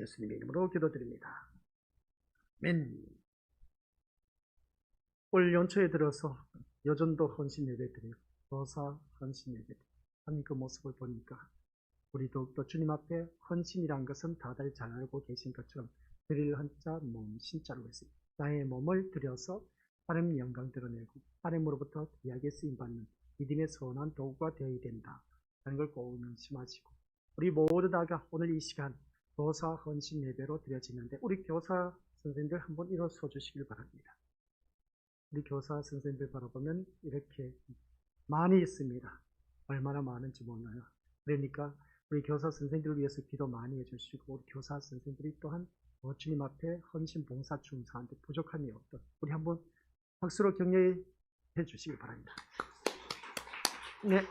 예수님의 이름으로 기도드립니다. 아멘. 올 연초에 들어서 여전도 헌신 예배드리고 교사 헌신 예배드리고 하는 그 모습을 보니까 우리 더욱더 주님 앞에 헌신이란 것은 다들 잘 알고 계신 것처럼 드릴 헌자 몸 신자로 했습니다. 나의 몸을 들여서 하나님 영광 드러내고 하나님으로부터 귀하게 쓰임받는 믿음의 선한 도구가 되어야 된다 하는 걸 꼭 명심하시고, 우리 모두 다가 오늘 이 시간 교사 헌신 예배로 드려지는데 우리 교사 선생님들 한번 일어서 주시길 바랍니다. 우리 교사 선생님들 바라보면 이렇게 많이 있습니다. 얼마나 많은지 몰라요. 그러니까 우리 교사 선생님들을 위해서 기도 많이 해주시고, 우리 교사 선생님들이 또한 주님 앞에 헌신 봉사 충성하는데 부족함이 없다. 우리 한번 박수로 격려해 주시기 바랍니다. 네,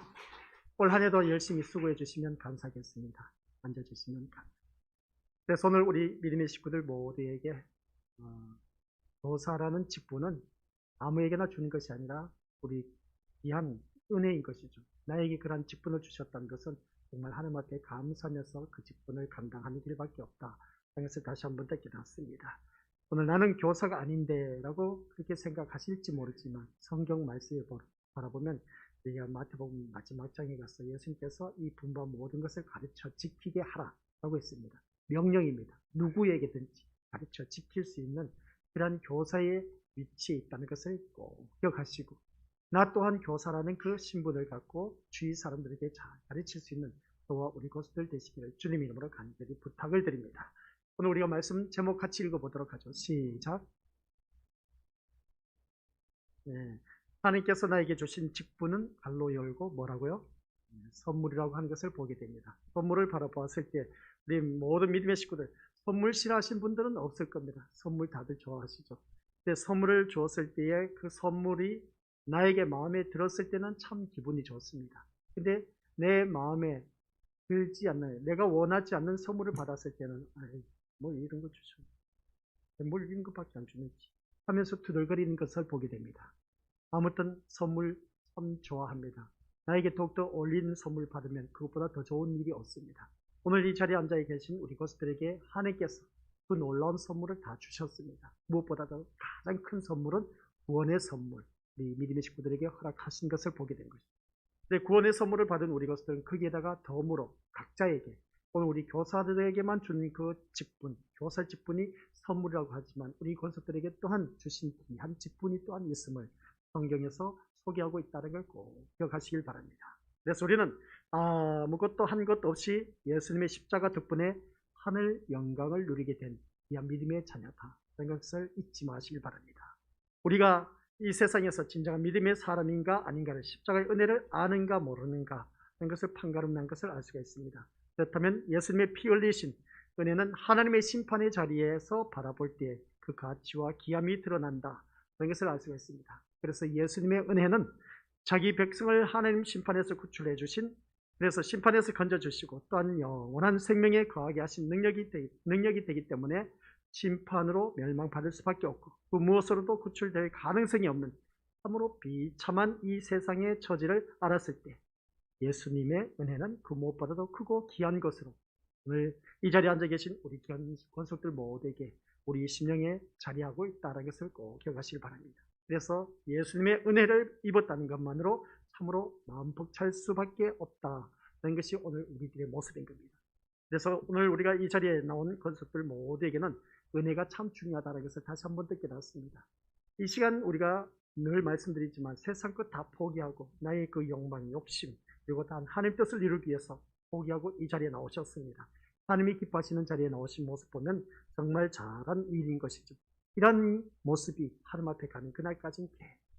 올 한 해도 열심히 수고해 주시면 감사하겠습니다. 앉아주시면 감사합니다. 그래서 오늘 우리 믿음의 식구들 모두에게 교사라는 직분은 아무에게나 주는 것이 아니라 우리 귀한 은혜인 것이죠. 나에게 그러한 직분을 주셨다는 것은 정말 하나님 앞에 감사하면서 그 직분을 감당하는 길밖에 없다. 그래서 다시 한번 더 깨닫습니다. 오늘 나는 교사가 아닌데 라고 그렇게 생각하실지 모르지만 성경 말씀을 바라보면 우리가 마태복음 마지막 장에 가서 예수님께서 이 분바 모든 것을 가르쳐 지키게 하라 라고 했습니다. 명령입니다. 누구에게든지 가르쳐 지킬 수 있는 그러한 교사의 위치에 있다는 것을 꼭 기억하시고, 나 또한 교사라는 그 신분을 갖고 주위 사람들에게 잘 가르칠 수 있는 저와 우리 고수들 되시기를 주님 이름으로 간절히 부탁을 드립니다. 오늘 우리가 말씀 제목 같이 읽어보도록 하죠. 시작. 네. 하나님께서 나에게 주신 직분은 갈로 열고 뭐라고요? 선물이라고 하는 것을 보게 됩니다. 선물을 바라보았을 때 우리 모든 믿음의 식구들, 선물 싫어하신 분들은 없을 겁니다. 선물 다들 좋아하시죠. 근데 선물을 주었을 때에 그 선물이 나에게 마음에 들었을 때는 참 기분이 좋습니다. 근데 내 마음에 들지 않는, 내가 원하지 않는 선물을 받았을 때는 뭐 이런 거 주죠, 뭘 이런 것밖에 안 주는지 하면서 투덜거리는 것을 보게 됩니다. 아무튼 선물 참 좋아합니다. 나에게 더욱더 어울리는 선물 받으면 그것보다 더 좋은 일이 없습니다. 오늘 이 자리에 앉아 계신 우리 고수들에게 하나님께서 그 놀라운 선물을 다 주셨습니다. 무엇보다도 가장 큰 선물은 구원의 선물, 우리 믿음의 식구들에게 허락하신 것을 보게 된 것입니다. 구원의 선물을 받은 우리 고수들은 거기에다가 덤으로 각자에게, 오늘 우리 교사들에게만 주는 그 직분, 교사 직분이 선물이라고 하지만 우리 고수들에게 또한 주신 귀한 직분이 또한 있음을 성경에서 소개하고 있다는 걸 꼭 기억하시길 바랍니다. 그래서 우리는 아무것도 한 것 없이 예수님의 십자가 덕분에 하늘 영광을 누리게 된 귀한 믿음의 자녀다 라는 것을 잊지 마시길 바랍니다. 우리가 이 세상에서 진정한 믿음의 사람인가 아닌가를, 십자가의 은혜를 아는가 모르는가 하는 것을 판가름난 것을 알 수가 있습니다. 그렇다면 예수님의 피 흘리신 은혜는 하나님의 심판의 자리에서 바라볼 때 그 가치와 귀함이 드러난다 라는 것을 알 수가 있습니다. 그래서 예수님의 은혜는 자기 백성을 하나님 심판에서 구출해 주신, 그래서 심판에서 건져주시고 또한 영원한 생명에 거하게 하신 능력이 되기 때문에 심판으로 멸망받을 수밖에 없고 그 무엇으로도 구출될 가능성이 없는 참으로 비참한 이 세상의 처지를 알았을 때 예수님의 은혜는 그 무엇보다도 크고 귀한 것으로 오늘 이 자리에 앉아 계신 우리 귀한 권속들 모두에게 우리 심령에 자리하고 있다는 것을 꼭 기억하시기 바랍니다. 그래서 예수님의 은혜를 입었다는 것만으로 참으로 마음 벅찰 수밖에 없다는 것이 오늘 우리들의 모습인 겁니다. 그래서 오늘 우리가 이 자리에 나온 권속들 모두에게는 은혜가 참 중요하다는 것을 다시 한번 더 깨닫습니다. 이 시간 우리가 늘 말씀드리지만 세상 것 다 포기하고 나의 그 욕망, 욕심, 그리고 단 하나님 뜻을 이루기 위해서 포기하고 이 자리에 나오셨습니다. 하나님이 기뻐하시는 자리에 나오신 모습 보면 정말 잘한 일인 것이죠. 이런 모습이 하나님 앞에 가는 그날까지는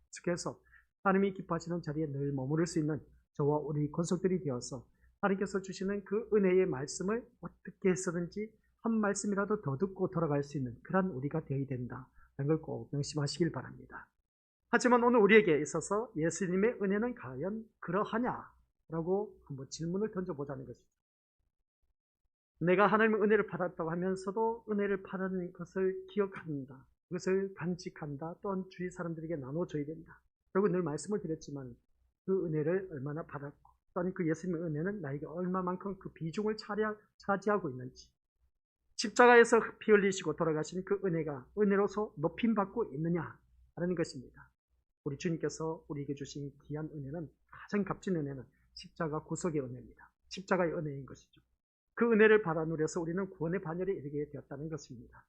계속해서 하나님이 기뻐하시는 자리에 늘 머무를 수 있는 저와 우리 권속들이 되어서 하나님께서 주시는 그 은혜의 말씀을 어떻게 해서든지 한 말씀이라도 더 듣고 돌아갈 수 있는 그런 우리가 되어야 된다는 걸 꼭 명심하시길 바랍니다. 하지만 오늘 우리에게 있어서 예수님의 은혜는 과연 그러하냐라고 한번 질문을 던져보자는 것이죠. 내가 하나님의 은혜를 받았다고 하면서도 은혜를 받은 것을 기억한다, 그것을 간직한다, 또한 주위 사람들에게 나눠줘야 된다. 그리고 늘 말씀을 드렸지만 그 은혜를 얼마나 받았고 또한 그 예수님의 은혜는 나에게 얼마만큼 그 비중을 차지하고 있는지, 십자가에서 피 흘리시고 돌아가신 그 은혜가 은혜로서 높임받고 있느냐라는 것입니다. 우리 주님께서 우리에게 주신 귀한 은혜는, 가장 값진 은혜는 십자가 구속의 은혜입니다. 십자가의 은혜인 것이죠. 그 은혜를 받아 누려서 우리는 구원의 반열에 이르게 되었다는 것입니다.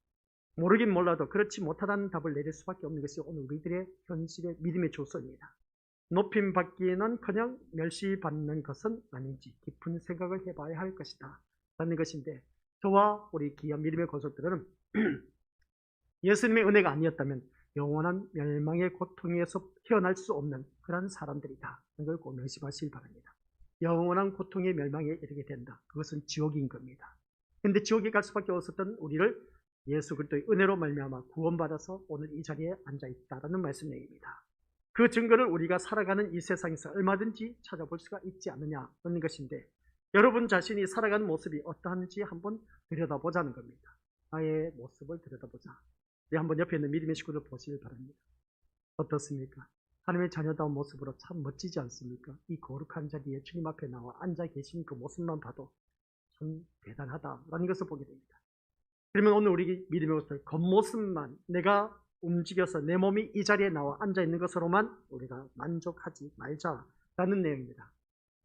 모르긴 몰라도 그렇지 못하다는 답을 내릴 수밖에 없는 것이 오늘 우리들의 현실의 믿음의 조서입니다. 높임 받기는커녕 멸시받는 것은 아닌지 깊은 생각을 해봐야 할 것이다 라는 것인데, 저와 우리 귀한 믿음의 권속들은 예수님의 은혜가 아니었다면 영원한 멸망의 고통에서 태어날 수 없는 그런 사람들이다. 이걸 꼭 명심하시기 바랍니다. 영원한 고통의 멸망에 이르게 된다. 그것은 지옥인 겁니다. 그런데 지옥에 갈 수밖에 없었던 우리를 예수 그리스도의 은혜로 말미암아 구원받아서 오늘 이 자리에 앉아 있다라는 말씀입니다. 그 증거를 우리가 살아가는 이 세상에서 얼마든지 찾아볼 수가 있지 않느냐는 것인데, 여러분 자신이 살아가는 모습이 어떠한지 한번 들여다보자는 겁니다. 나의 모습을 들여다보자. 우리 한번 옆에 있는 믿음의 식구들 보시길 바랍니다. 어떻습니까? 하나님의 자녀다운 모습으로 참 멋지지 않습니까? 이 거룩한 자리에 주님 앞에 나와 앉아 계신 그 모습만 봐도 참 대단하다라는 것을 보게 됩니다. 그러면 오늘 우리 믿음의 모습을 겉모습만 내가 움직여서 내 몸이 이 자리에 나와 앉아 있는 것으로만 우리가 만족하지 말자라는 내용입니다.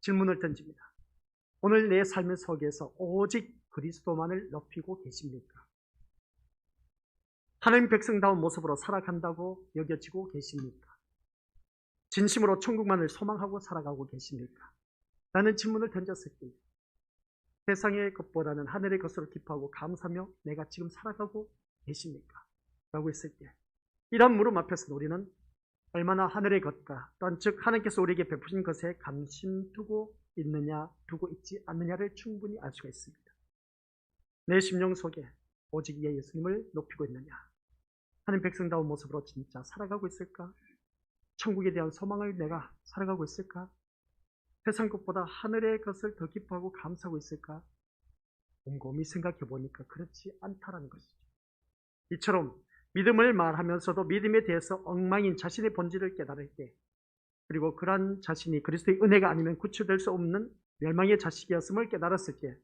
질문을 던집니다. 오늘 내 삶의 속에서 오직 그리스도만을 높이고 계십니까? 하나님 백성다운 모습으로 살아간다고 여겨지고 계십니까? 진심으로 천국만을 소망하고 살아가고 계십니까? 라는 질문을 던졌을 때 세상의 것보다는 하늘의 것으로 기뻐하고 감사하며 내가 지금 살아가고 계십니까? 라고 했을 때 이런 물음 앞에서 우리는 얼마나 하늘의 것과 또한 즉 하나님께서 우리에게 베푸신 것에 관심 두고 있느냐 두고 있지 않느냐를 충분히 알 수가 있습니다. 내 심령 속에 오직 예수님을 높이고 있느냐, 하나님 백성다운 모습으로 진짜 살아가고 있을까? 천국에 대한 소망을 내가 살아가고 있을까? 세상 것보다 하늘의 것을 더 기뻐하고 감사하고 있을까? 곰곰이 생각해 보니까 그렇지 않다라는 것이죠. 이처럼 믿음을 말하면서도 믿음에 대해서 엉망인 자신의 본질을 깨달을 때, 그리고 그러한 자신이 그리스도의 은혜가 아니면 구출될 수 없는 멸망의 자식이었음을 깨달았을 때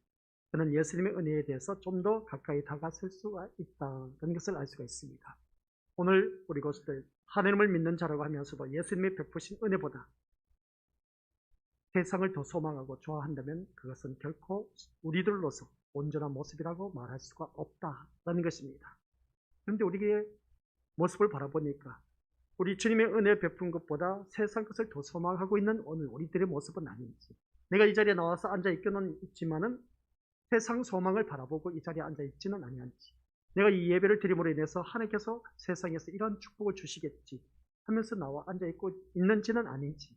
저는 예수님의 은혜에 대해서 좀 더 가까이 다가설 수가 있다는 것을 알 수가 있습니다. 오늘 우리 것들 하나님을 믿는 자라고 하면서도 예수님의 베푸신 은혜보다 세상을 더 소망하고 좋아한다면 그것은 결코 우리들로서 온전한 모습이라고 말할 수가 없다라는 것입니다. 그런데 우리의 모습을 바라보니까 우리 주님의 은혜 베푼 것보다 세상 것을 더 소망하고 있는 오늘 우리들의 모습은 아닌지, 내가 이 자리에 나와서 앉아 있기는 있지만은 세상 소망을 바라보고 이 자리에 앉아 있지는 아니한지, 내가 이 예배를 드림으로 인해서 하나님께서 세상에서 이런 축복을 주시겠지 하면서 나와 앉아 있고 있는지는 아닌지,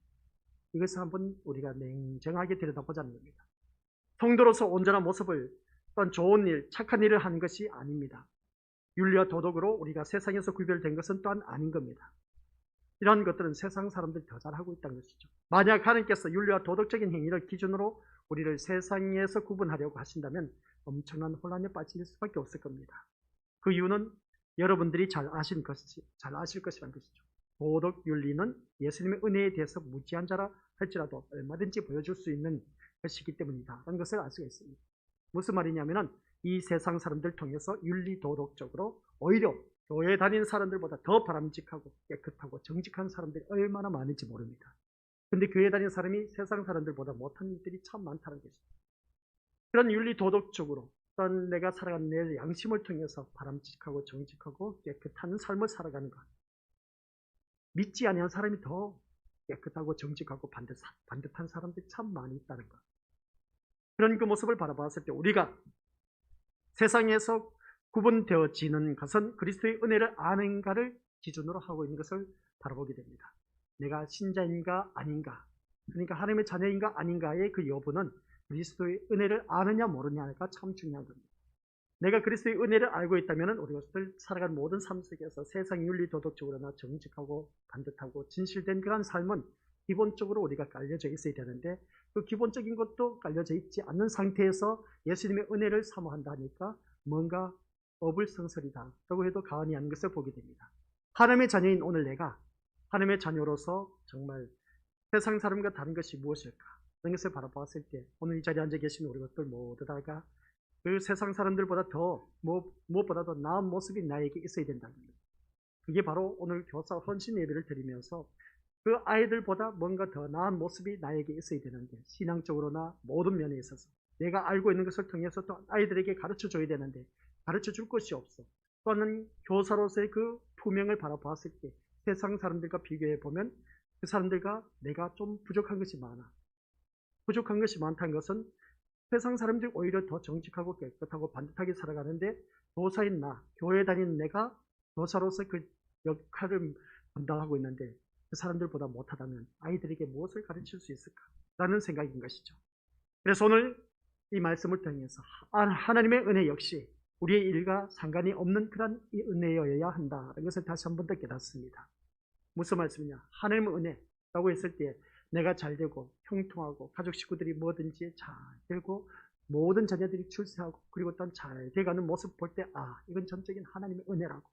이것을 한번 우리가 냉정하게 들여다보자는 겁니다. 성도로서 온전한 모습을, 또한 좋은 일, 착한 일을 하는 것이 아닙니다. 윤리와 도덕으로 우리가 세상에서 구별된 것은 또한 아닌 겁니다. 이러한 것들은 세상 사람들이 더 잘하고 있다는 것이죠. 만약 하나님께서 윤리와 도덕적인 행위를 기준으로 우리를 세상에서 구분하려고 하신다면 엄청난 혼란에 빠질 수밖에 없을 겁니다. 그 이유는 여러분들이 잘 아실 것이라는 것이죠. 도덕 윤리는 예수님의 은혜에 대해서 무지한 자라 할지라도 얼마든지 보여줄 수 있는 것이기 때문이다 라는 것을 알 수가 있습니다. 무슨 말이냐면은 이 세상 사람들 통해서 윤리 도덕적으로 오히려 교회에 다니는 사람들보다 더 바람직하고 깨끗하고 정직한 사람들이 얼마나 많은지 모릅니다. 그런데 교회에 다니는 사람이 세상 사람들보다 못한 일들이 참 많다는 것이죠. 그런 윤리 도덕적으로 또한 내가 살아가는 내 양심을 통해서 바람직하고 정직하고 깨끗한 삶을 살아가는 것, 믿지 아니한 사람이 더 깨끗하고 정직하고 반듯한 사람들이 참 많이 있다는 것, 그런 그 모습을 바라봤을 때 우리가 세상에서 구분되어지는 것은 그리스도의 은혜를 아는가를 기준으로 하고 있는 것을 바라보게 됩니다. 내가 신자인가 아닌가, 그러니까 하나님의 자녀인가 아닌가의 그 여부는 그리스도의 은혜를 아느냐 모르냐가 참 중요한 겁니다. 내가 그리스도의 은혜를 알고 있다면 우리 것들 살아가는 모든 삶 속에서 세상 윤리 도덕적으로나 정직하고 반듯하고 진실된 그런 삶은 기본적으로 우리가 깔려져 있어야 되는데, 그 기본적인 것도 깔려져 있지 않는 상태에서 예수님의 은혜를 사모한다 하니까 뭔가 어불성설이다 라고 해도 과언이 아닌 것을 보게 됩니다. 하나님의 자녀인 오늘 내가 하나님의 자녀로서 정말 세상 사람과 다른 것이 무엇일까, 그런 것을 바라보았을 때 오늘 이 자리에 앉아 계신 우리 것들 모두 다가 그 세상 사람들보다 더 무엇보다도 나은 모습이 나에게 있어야 된다는 거예요. 그게 바로 오늘 교사 헌신 예배를 드리면서 그 아이들보다 뭔가 더 나은 모습이 나에게 있어야 되는데, 신앙적으로나 모든 면에 있어서 내가 알고 있는 것을 통해서 또 아이들에게 가르쳐 줘야 되는데 가르쳐 줄 것이 없어. 또는 교사로서의 그 투명을 바라보았을 때 세상 사람들과 비교해 보면 그 사람들과 내가 좀 부족한 것이 많아. 부족한 것이 많다는 것은 세상 사람들이 오히려 더 정직하고 깨끗하고 반듯하게 살아가는데, 교사인 나, 교회 다니는 내가 교사로서 그 역할을 감당하고 있는데 그 사람들보다 못하다면 아이들에게 무엇을 가르칠 수 있을까라는 생각인 것이죠. 그래서 오늘 이 말씀을 통해서 하나님의 은혜 역시 우리의 일과 상관이 없는 그런 은혜여야 한다는 것을 다시 한 번 더 깨닫습니다. 무슨 말씀이냐? 하나님의 은혜라고 했을 때 내가 잘 되고 형통하고 가족 식구들이 뭐든지 잘 되고 모든 자녀들이 출세하고 그리고 또 잘 돼가는 모습 볼 때 이건 전적인 하나님의 은혜라고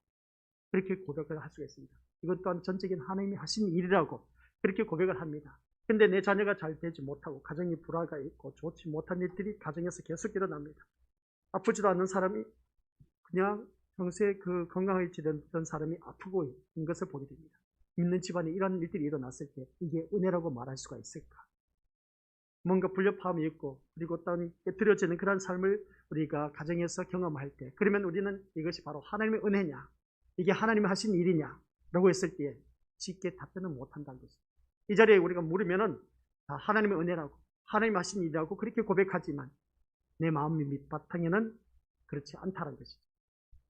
그렇게 고백을 할 수가 있습니다. 이것 또한 전적인 하나님이 하신 일이라고 그렇게 고백을 합니다. 근데 내 자녀가 잘 되지 못하고 가정이 불화가 있고 좋지 못한 일들이 가정에서 계속 일어납니다. 아프지도 않는 사람이 그냥 평소에 그 건강하게 지내던 사람이 아프고 있는 것을 보게 됩니다. 믿는 집안에 이런 일들이 일어났을 때 이게 은혜라고 말할 수가 있을까? 뭔가 불협화음이 있고 그리고 어떤 깨트려지는 그런 삶을 우리가 가정에서 경험할 때, 그러면 우리는 이것이 바로 하나님의 은혜냐, 이게 하나님이 하신 일이냐 라고 했을 때 쉽게 답변은 못한다는 것입니다. 이 자리에 우리가 물으면은 하나님의 은혜라고 하나님이 하신 일이라고 그렇게 고백하지만 내 마음 밑바탕에는 그렇지 않다는 것이죠.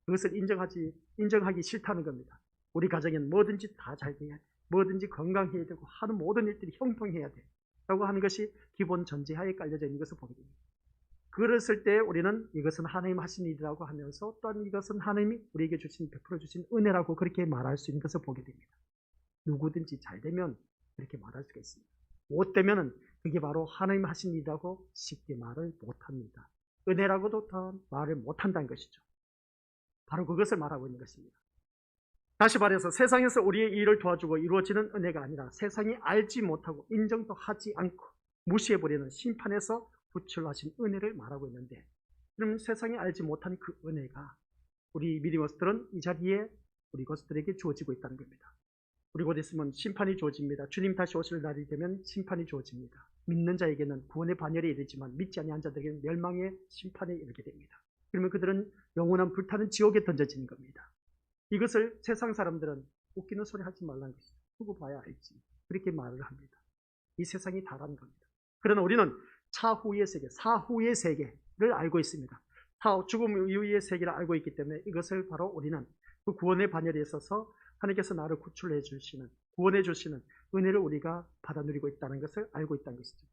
그것을 인정하기 싫다는 겁니다. 우리 가정에는 뭐든지 다 잘 돼야 돼. 뭐든지 건강해야 되고 하는 모든 일들이 형통해야 돼. 라고 하는 것이 기본 전제하에 깔려져 있는 것을 보게 됩니다. 그랬을 때 우리는 이것은 하나님 하신 일이라고 하면서 또한 이것은 하나님이 우리에게 베풀어 주신 은혜라고 그렇게 말할 수 있는 것을 보게 됩니다. 누구든지 잘 되면 그렇게 말할 수가 있습니다. 못 되면은 그게 바로 하나님 하신 일이라고 쉽게 말을 못합니다. 은혜라고도 더 말을 못한다는 것이죠. 바로 그것을 말하고 있는 것입니다. 다시 말해서 세상에서 우리의 일을 도와주고 이루어지는 은혜가 아니라 세상이 알지 못하고 인정도 하지 않고 무시해버리는 심판에서 구출하신 은혜를 말하고 있는데, 그럼 세상이 알지 못한 그 은혜가 우리 믿음의 것들은 이 자리에 우리 것들에게 주어지고 있다는 겁니다. 우리 곧 있으면 심판이 주어집니다. 주님 다시 오실 날이 되면 심판이 주어집니다. 믿는 자에게는 구원의 반열에 이르지만 믿지 아니한 자들에게는 멸망의 심판에 이르게 됩니다. 그러면 그들은 영원한 불타는 지옥에 던져지는 겁니다. 이것을 세상 사람들은 웃기는 소리 하지 말라는 것이죠. 두고 봐야 알지. 그렇게 말을 합니다. 이 세상이 다라는 겁니다. 그러나 우리는 차후의 세계, 사후의 세계를 알고 있습니다. 죽음 이후의 세계를 알고 있기 때문에 이것을 바로 우리는 그 구원의 반열에 있어서 하나님께서 나를 구출해 주시는, 구원해 주시는 은혜를 우리가 받아 누리고 있다는 것을 알고 있다는 것이죠.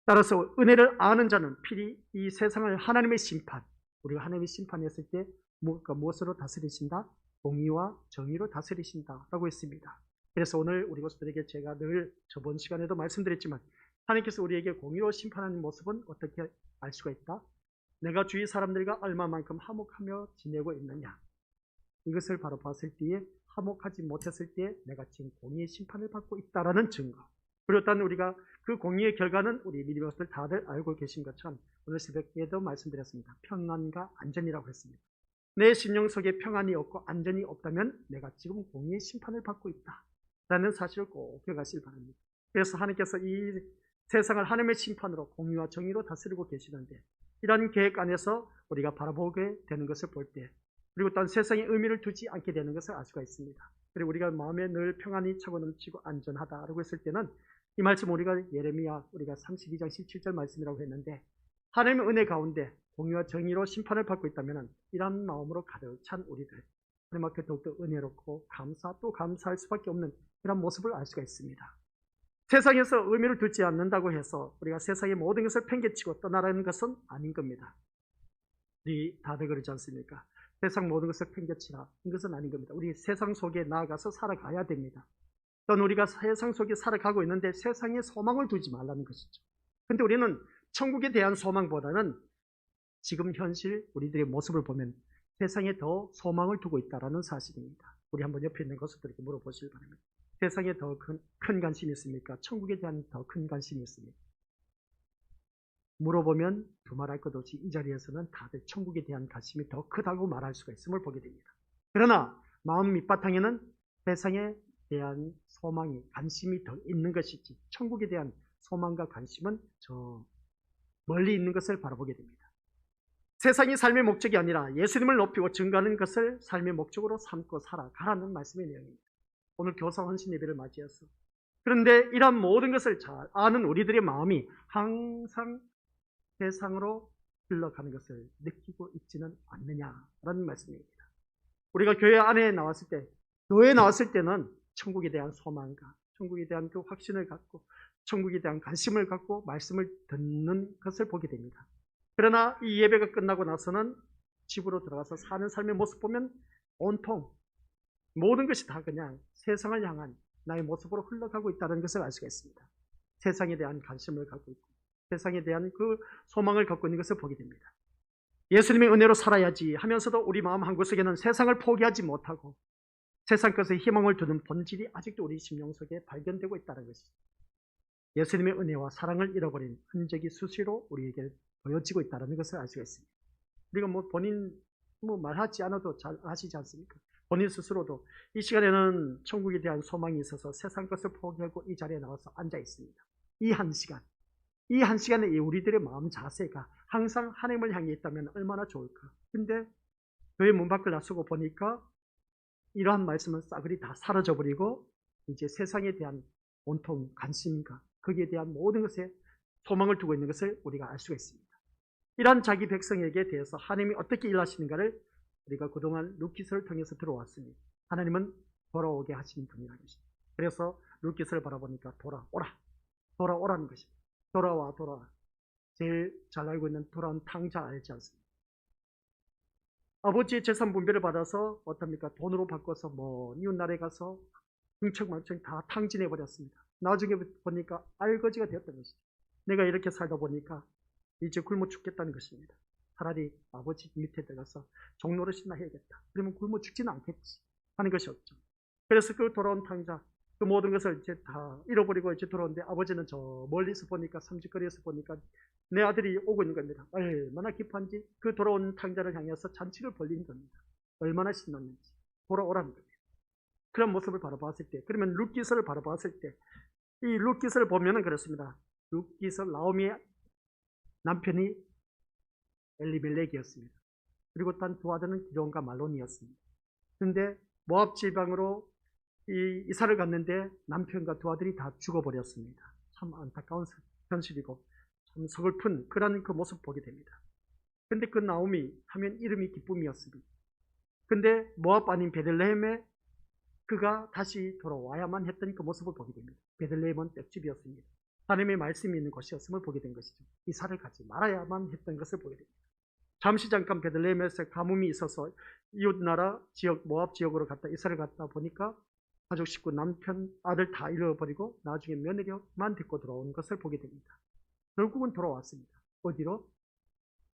따라서 은혜를 아는 자는 필히 이 세상을 하나님의 심판, 우리가 하나님의 심판했을 때 무엇으로 다스리신다? 공의와 정의로 다스리신다라고 했습니다. 그래서 오늘 우리 것들에게 제가 늘 저번 시간에도 말씀드렸지만 하나님께서 우리에게 공의로 심판하는 모습은 어떻게 알 수가 있다? 내가 주위 사람들과 얼마만큼 화목하며 지내고 있느냐, 이것을 바로 봤을 때에 화목하지 못했을 때 내가 지금 공의의 심판을 받고 있다라는 증거. 그리고 또한 우리가 그 공의의 결과는 우리 믿음의 것들 다들 알고 계신 것처럼 오늘 새벽에도 말씀드렸습니다. 평안과 안전이라고 했습니다. 내 심령 속에 평안이 없고 안전이 없다면 내가 지금 공의의 심판을 받고 있다라는 사실을 꼭 기억하시길 바랍니다. 그래서 하나님께서 이 세상을 하나님의 심판으로 공의와 정의로 다스리고 계시는데, 이런 계획 안에서 우리가 바라보게 되는 것을 볼 때, 그리고 또한 세상에 의미를 두지 않게 되는 것을 알 수가 있습니다. 그리고 우리가 마음에 늘 평안이 차고 넘치고 안전하다라고 했을 때는 이 말씀 우리가 예레미야 우리가 32장 17절 말씀이라고 했는데, 하나님의 은혜 가운데 공의와 정의로 심판을 받고 있다면 이런 마음으로 가득 찬 우리들, 하나님 앞에 더욱더 은혜롭고 또 감사할 수밖에 없는 그런 모습을 알 수가 있습니다. 세상에서 의미를 두지 않는다고 해서 우리가 세상의 모든 것을 팽개치고 떠나라는 것은 아닌 겁니다. 우리 다들 그러지 않습니까? 세상 모든 것을 팽개치라, 이것은 아닌 겁니다. 우리 세상 속에 나아가서 살아가야 됩니다. 또는 우리가 세상 속에 살아가고 있는데 세상에 소망을 두지 말라는 것이죠. 그런데 우리는 천국에 대한 소망보다는 지금 현실 우리들의 모습을 보면 세상에 더 소망을 두고 있다는 사실입니다. 우리 한번 옆에 있는 것들에게 물어보시기 바랍니다. 세상에 더 큰 관심이 있습니까? 천국에 대한 더 큰 관심이 있습니까? 물어보면 두말할 것 없이 이 자리에서는 다들 천국에 대한 관심이 더 크다고 말할 수가 있음을 보게 됩니다. 그러나 마음 밑바탕에는 세상에 대한 소망이, 관심이 더 있는 것이지 천국에 대한 소망과 관심은 저 멀리 있는 것을 바라보게 됩니다. 세상이 삶의 목적이 아니라 예수님을 높이고 증거하는 것을 삶의 목적으로 삼고 살아가라는 말씀의 내용입니다. 오늘 교사 헌신 예배를 맞이해서 그런데 이런 모든 것을 잘 아는 우리들의 마음이 항상 세상으로 흘러가는 것을 느끼고 있지는 않느냐라는 말씀입니다. 우리가 교회 안에 나왔을 때, 교회에 나왔을 때는 천국에 대한 소망과 천국에 대한 그 확신을 갖고 천국에 대한 관심을 갖고 말씀을 듣는 것을 보게 됩니다. 그러나 이 예배가 끝나고 나서는 집으로 들어가서 사는 삶의 모습 보면 온통 모든 것이 다 그냥 세상을 향한 나의 모습으로 흘러가고 있다는 것을 알 수가 있습니다. 세상에 대한 관심을 갖고 있고 세상에 대한 그 소망을 갖고 있는 것을 보게 됩니다. 예수님의 은혜로 살아야지 하면서도 우리 마음 한구석에는 세상을 포기하지 못하고 세상 것에 희망을 두는 본질이 아직도 우리 심령 속에 발견되고 있다는 것이죠. 예수님의 은혜와 사랑을 잃어버린 흔적이 수시로 우리에게 보여지고 있다는 것을 알 수가 있습니다. 우리가 본인 말하지 않아도 잘 아시지 않습니까? 본인 스스로도 이 시간에는 천국에 대한 소망이 있어서 세상 것을 포기하고 이 자리에 나와서 앉아 있습니다. 이 한 시간에 우리들의 마음 자세가 항상 하나님을 향해 있다면 얼마나 좋을까. 근데 교회 문 밖을 나서고 보니까 이러한 말씀은 싸그리 다 사라져버리고 이제 세상에 대한 온통 관심과 거기에 대한 모든 것에 소망을 두고 있는 것을 우리가 알 수가 있습니다. 이러한 자기 백성에게 대해서 하나님이 어떻게 일하시는가를 우리가 그동안 루키서를 통해서 들어왔습니다. 하나님은 돌아오게 하시는 분이라는 것입니다. 그래서 루키서를 바라보니까 돌아오라는 것입니다. 돌아와. 제일 잘 알고 있는 돌아온 탕자 알지 않습니까? 아버지의 재산 분배를 받아서 어떻습니까? 돈으로 바꿔서 이웃나라에 가서 흥청망청 다 탕진해 버렸습니다. 나중에 보니까 알거지가 되었던 것이죠. 내가 이렇게 살다 보니까 이제 굶어 죽겠다는 것입니다. 차라리 아버지 밑에 들어가서 종노릇이나 해야겠다. 그러면 굶어 죽지는 않겠지 하는 것이 없죠. 그래서 그 돌아온 탕자 그 모든 것을 이제 다 잃어버리고 이제 돌아오는데 아버지는 저 멀리서 보니까 삼직거리에서 보니까 내 아들이 오고 있는 겁니다. 얼마나 기쁜지 그 돌아온 탕자를 향해서 잔치를 벌린 겁니다. 얼마나 신났는지 돌아오라는 겁니다. 그런 모습을 바라봤을 때, 그러면 룻기서를 바라봤을 때, 이 룻기서를 보면은 그렇습니다. 룻기서 나오미의 남편이 엘리멜렉이었습니다. 그리고 단 두 아들은 기럯과 말론이었습니다. 그런데 모압 지방으로 이사를 갔는데 남편과 두 아들이 다 죽어버렸습니다. 참 안타까운 현실이고 참 서글픈 그런 그 모습 보게 됩니다. 근데 그 나오미 하면 이름이 기쁨이었습니다. 근데 모압 아닌 베들레헴에 그가 다시 돌아와야만 했던 그 모습을 보게 됩니다. 베들레헴은 떡집이었습니다. 하나님의 말씀이 있는 곳이었음을 보게 된 것이죠. 이사를 가지 말아야만 했던 것을 보게 됩니다. 잠시 잠깐 베들레헴에서 가뭄이 있어서 이웃나라 지역 모압 지역으로 이사를 갔다 보니까 가족 식구 남편 아들 다 잃어버리고 나중에 며느리만 데리고 돌아온 것을 보게 됩니다. 결국은 돌아왔습니다. 어디로?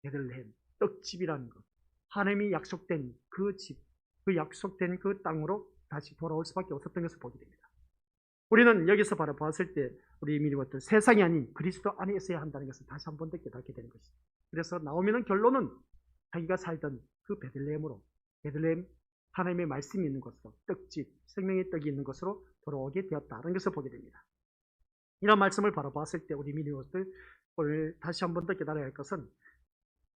베들레헴 떡집이라는 것, 하나님이 약속된 그 집, 그 약속된 그 땅으로 다시 돌아올 수밖에 없었던 것을 보게 됩니다. 우리는 여기서 바라봤을 때 우리 믿음들 세상이 아닌 그리스도 안에 있어야 한다는 것을 다시 한 번 더 깨닫게 되는 것입니다. 그래서 나오면 결론은 자기가 살던 그 베들레헴으로, 베들레헴 하나님의 말씀이 있는 곳으로, 떡집, 생명의 떡이 있는 곳으로 돌아오게 되었다는 것을 보게 됩니다. 이런 말씀을 바라봤을 때 우리 믿음들 오늘 다시 한 번 더 깨달아야 할 것은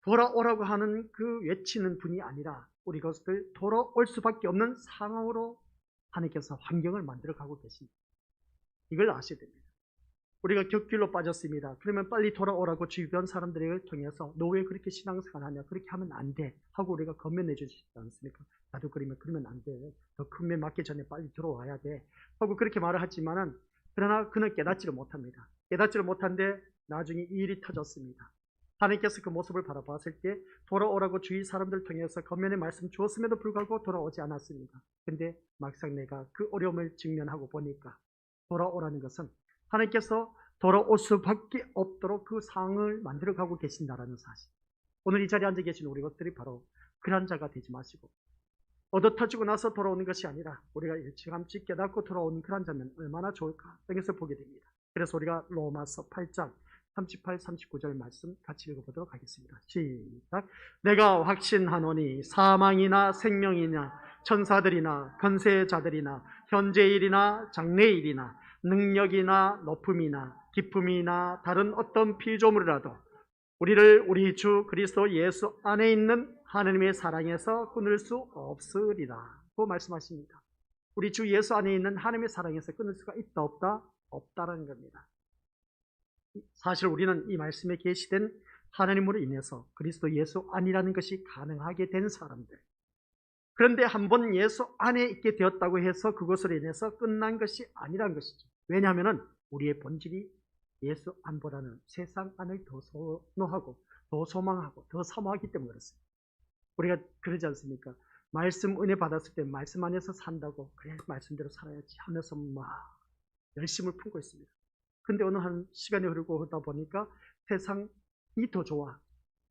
돌아오라고 하는 그 외치는 분이 아니라 우리 것을 돌아올 수밖에 없는 상황으로 하나님께서 환경을 만들어 가고 계십니다. 이걸 아셔야 됩니다. 우리가 격길로 빠졌습니다. 그러면 빨리 돌아오라고 주변 사람들을 통해서 너 왜 그렇게 신앙생활 하냐? 그렇게 하면 안 돼. 하고 우리가 건면해 주시지 않습니까? 나도 그러면 안 돼. 더 큰 면 맞기 전에 빨리 들어와야 돼. 하고 그렇게 말을 하지만은 그러나 그는 깨닫지를 못합니다. 깨닫지를 못한데 나중에 이 일이 터졌습니다. 하나님께서 그 모습을 바라봤을 때 돌아오라고 주위 사람들 통해서 건면의 말씀 주었음에도 불구하고 돌아오지 않았습니다. 근데 막상 내가 그 어려움을 직면하고 보니까 돌아오라는 것은 하나님께서 돌아올 수밖에 없도록 그 상황을 만들어가고 계신다라는 사실. 오늘 이 자리에 앉아 계신 우리 것들이 바로 그런 자가 되지 마시고 얻어터지고 나서 돌아오는 것이 아니라 우리가 일찌감치 깨닫고 돌아오는 그런 자면 얼마나 좋을까 이것을 보게 됩니다. 그래서 우리가 로마서 8장 38, 39절 말씀 같이 읽어보도록 하겠습니다. 시작. 내가 확신하노니 사망이나 생명이나 천사들이나 권세자들이나 현재일이나 장래일이나 능력이나 높음이나 기쁨이나 다른 어떤 피조물이라도 우리를 우리 주 그리스도 예수 안에 있는 하나님의 사랑에서 끊을 수 없으리라 고 말씀하십니다. 우리 주 예수 안에 있는 하나님의 사랑에서 끊을 수가 있다 없다? 없다라는 겁니다. 사실 우리는 이 말씀에 계시된 하나님으로 인해서 그리스도 예수 안이라는 것이 가능하게 된 사람들. 그런데 한번 예수 안에 있게 되었다고 해서 그것으로 인해서 끝난 것이 아니란 것이죠. 왜냐하면 우리의 본질이 예수 안보다는 세상 안을 더 선호하고 더 소망하고 더 사모하기 때문에 그렇습니다. 우리가 그러지 않습니까? 말씀 은혜 받았을 때 말씀 안에서 산다고 그래 말씀대로 살아야지 하면서 막 열심을 품고 있습니다. 근데 어느 한 시간이 흐르고 하다 보니까 세상이 더 좋아.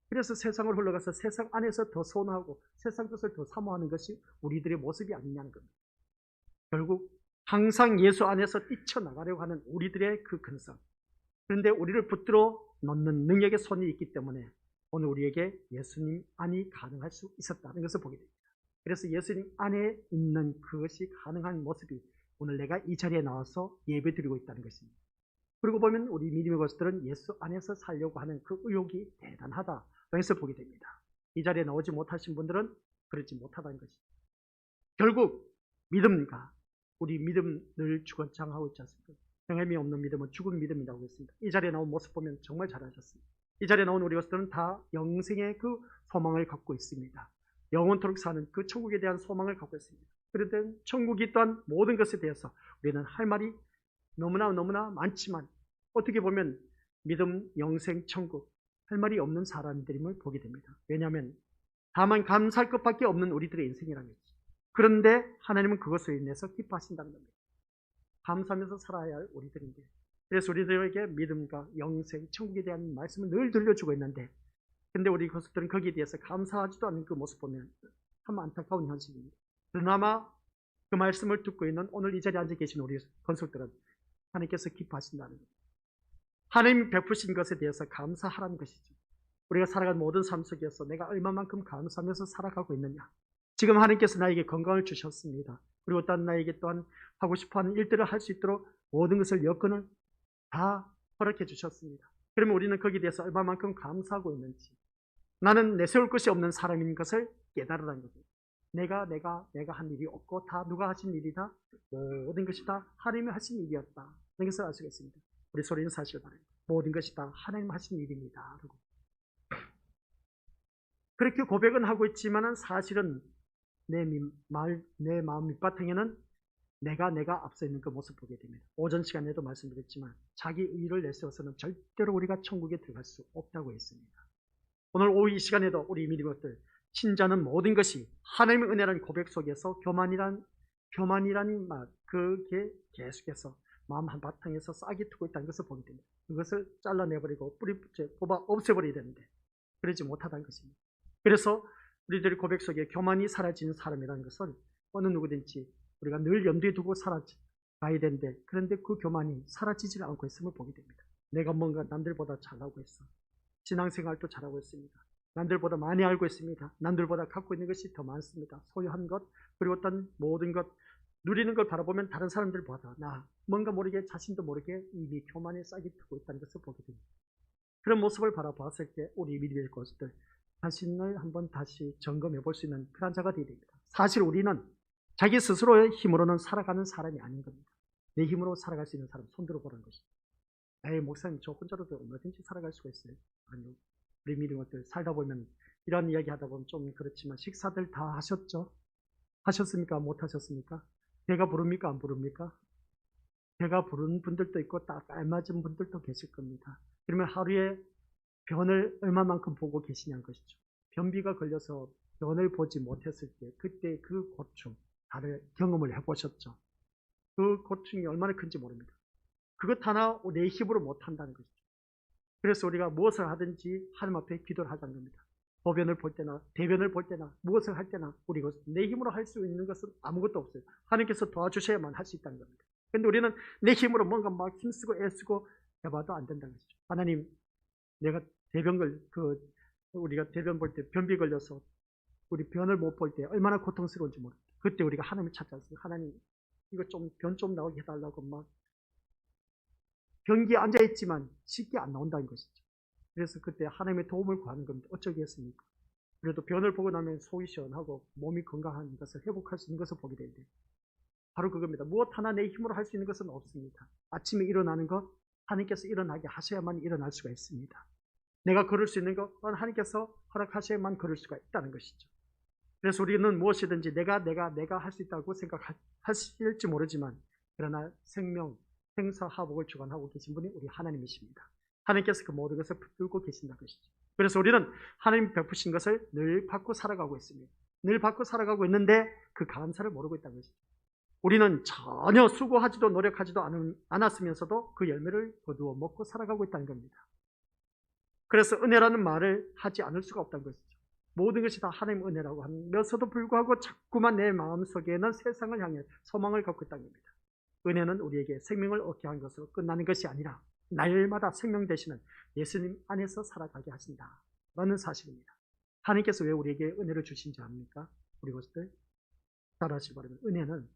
그래서 세상을 흘러가서 세상 안에서 더 선호하고 세상 것을 더 사모하는 것이 우리들의 모습이 아니냐는 겁니다. 결국 항상 예수 안에서 뛰쳐나가려고 하는 우리들의 그 근성. 그런데 우리를 붙들어 놓는 능력의 손이 있기 때문에 오늘 우리에게 예수님 안이 가능할 수 있었다는 것을 보게 됩니다. 그래서 예수님 안에 있는 그것이 가능한 모습이 오늘 내가 이 자리에 나와서 예배드리고 있다는 것입니다. 그리고 보면 우리 믿음의 것들은 예수 안에서 살려고 하는 그 의욕이 대단하다. 그래서 보게 됩니다. 이 자리에 나오지 못하신 분들은 그렇지 못하다는 것입니다. 결국 믿음과 우리 믿음 늘 주관장하고 있지 않습니까? 행함이 없는 믿음은 죽은 믿음이라고 했습니다. 이 자리에 나온 모습 보면 정말 잘하셨습니다. 이 자리에 나온 우리 것들은 다 영생의 그 소망을 갖고 있습니다. 영원토록 사는 그 천국에 대한 소망을 갖고 있습니다. 그런데 천국이 또한 모든 것에 대해서 우리는 할 말이 너무나 많지만 어떻게 보면 믿음, 영생, 천국 할 말이 없는 사람들임을 보게 됩니다. 왜냐하면 다만 감사할 것밖에 없는 우리들의 인생이라는 거죠. 그런데 하나님은 그것으로 인해서 기뻐하신다는 겁니다. 감사하면서 살아야 할 우리들인데 그래서 우리들에게 믿음과 영생, 천국에 대한 말씀을 늘 들려주고 있는데 근데 우리 것들은 거기에 대해서 감사하지도 않는 그 모습 보면 참 안타까운 현실입니다. 그나마 그 말씀을 듣고 있는 오늘 이 자리에 앉아 계신 우리 건속들은 하나님께서 기뻐하신다는 겁니다. 하나님이 베푸신 것에 대해서 감사하라는 것이죠. 우리가 살아가는 모든 삶 속에서 내가 얼마만큼 감사하면서 살아가고 있느냐. 지금 하나님께서 나에게 건강을 주셨습니다. 그리고 또한 나에게 또한 하고 싶어하는 일들을 할 수 있도록 모든 것을 여건을 다 허락해 주셨습니다. 그러면 우리는 거기에 대해서 얼마만큼 감사하고 있는지 나는 내세울 것이 없는 사람인 것을 깨달으라는 겁니다. 내가 한 일이 없고 다 누가 하신 일이다. 모든 것이 다 하나님이 하신 일이었다. 이런 것을 알 수가 있습니다. 우리 소리는 사실 바랍니다. 모든 것이 다 하나님 하신 일입니다. 그렇게 고백은 하고 있지만 사실은 내 마음 밑바탕에는 내가 앞서 있는 그 모습 보게 됩니다. 오전 시간에도 말씀드렸지만 자기 의를 내세워서는 절대로 우리가 천국에 들어갈 수 없다고 했습니다. 오늘 오후 이 시간에도 우리 믿음의 것들 신자는 모든 것이 하나님의 은혜라는 고백 속에서 교만이라는 말 그게 계속해서 마음 한바탕에서 싹이 트고 있다는 것을 보게 됩니다. 그것을 잘라내버리고 뿌리째 뽑아 없애버려야 되는데 그러지 못하다는 것입니다. 그래서 우리들의 고백 속에 교만이 사라지는 사람이라는 것은 어느 누구든지 우리가 늘 염두에 두고 살아가야 되는데 그런데 그 교만이 사라지지 않고 있음을 보게 됩니다. 내가 뭔가 남들보다 잘하고 있어. 신앙생활도 잘하고 있습니다. 남들보다 많이 알고 있습니다. 남들보다 갖고 있는 것이 더 많습니다. 소유한 것 그리고 어떤 모든 것 누리는 걸 바라보면 다른 사람들보다 나 뭔가 모르게 자신도 모르게 이미 교만에 싹이 트고 있다는 것을 보게 됩니다. 그런 모습을 바라봤을 때 우리 믿음의 것들 자신을 한번 다시 점검해 볼 수 있는 그런 자가 되어야 됩니다. 사실 우리는 자기 스스로의 힘으로는 살아가는 사람이 아닌 겁니다. 내 힘으로 살아갈 수 있는 사람 손들어 보라는 것입니다. 에이 목사님 저 혼자로도 얼마든지 살아갈 수가 있어요. 아니요. 우리 믿음의 것들 살다 보면 이런 이야기 하다 보면 좀 그렇지만 식사들 다 하셨죠? 하셨습니까? 못 하셨습니까? 배가 부릅니까? 안 부릅니까? 배가 부른 분들도 있고 딱 알맞은 분들도 계실 겁니다. 그러면 하루에 변을 얼마만큼 보고 계시냐는 것이죠. 변비가 걸려서 변을 보지 못했을 때 그때 그 고충 다들 경험을 해보셨죠. 그 고충이 얼마나 큰지 모릅니다. 그것 하나 내 힘으로 못한다는 것이죠. 그래서 우리가 무엇을 하든지 하나님 앞에 기도를 하자는 겁니다. 소변을 볼 때나 대변을 볼 때나 무엇을 할 때나 우리가 내 힘으로 할 수 있는 것은 아무것도 없어요. 하나님께서 도와주셔야만 할 수 있다는 겁니다. 그런데 우리는 내 힘으로 뭔가 막 힘쓰고 애쓰고 해봐도 안 된다는 것이죠. 하나님, 내가 우리가 대변 볼 때 변비 걸려서 우리 변을 못 볼 때 얼마나 고통스러운지 모르겠어요. 그때 우리가 하나님을 찾았어요. 하나님, 이거 변 좀 나오게 해달라고 막 변기에 앉아있지만 쉽게 안 나온다는 것이죠. 그래서 그때 하나님의 도움을 구하는 겁니다. 어쩌겠습니까? 그래도 변을 보고 나면 속이 시원하고 몸이 건강한 것을 회복할 수 있는 것을 보게 되는데 바로 그겁니다. 무엇 하나 내 힘으로 할 수 있는 것은 없습니다. 아침에 일어나는 것 하나님께서 일어나게 하셔야만 일어날 수가 있습니다. 내가 걸을 수 있는 것 하나님께서 허락하셔야만 걸을 수가 있다는 것이죠. 그래서 우리는 무엇이든지 내가 할 수 있다고 생각하실지 모르지만 그러나 생명, 생사화복을 주관하고 계신 분이 우리 하나님이십니다. 하나님께서 그 모든 것을 붙들고 계신다는 것이죠. 그래서 우리는 하나님 베푸신 것을 늘 받고 살아가고 있습니다. 늘 받고 살아가고 있는데 그 감사를 모르고 있다는 것이죠. 우리는 전혀 수고하지도 노력하지도 않았으면서도 그 열매를 거두어 먹고 살아가고 있다는 겁니다. 그래서 은혜라는 말을 하지 않을 수가 없다는 것이죠. 모든 것이 다 하나님 은혜라고 하면서도 불구하고 자꾸만 내 마음속에는 세상을 향해 소망을 갖고 있다는 겁니다. 은혜는 우리에게 생명을 얻게 한 것으로 끝나는 것이 아니라 날마다 생명 되시는 예수님 안에서 살아가게 하신다 라는 사실입니다. 하나님께서 왜 우리에게 은혜를 주신지 압니까? 우리 것들 따라하시기 바랍니다. 은혜는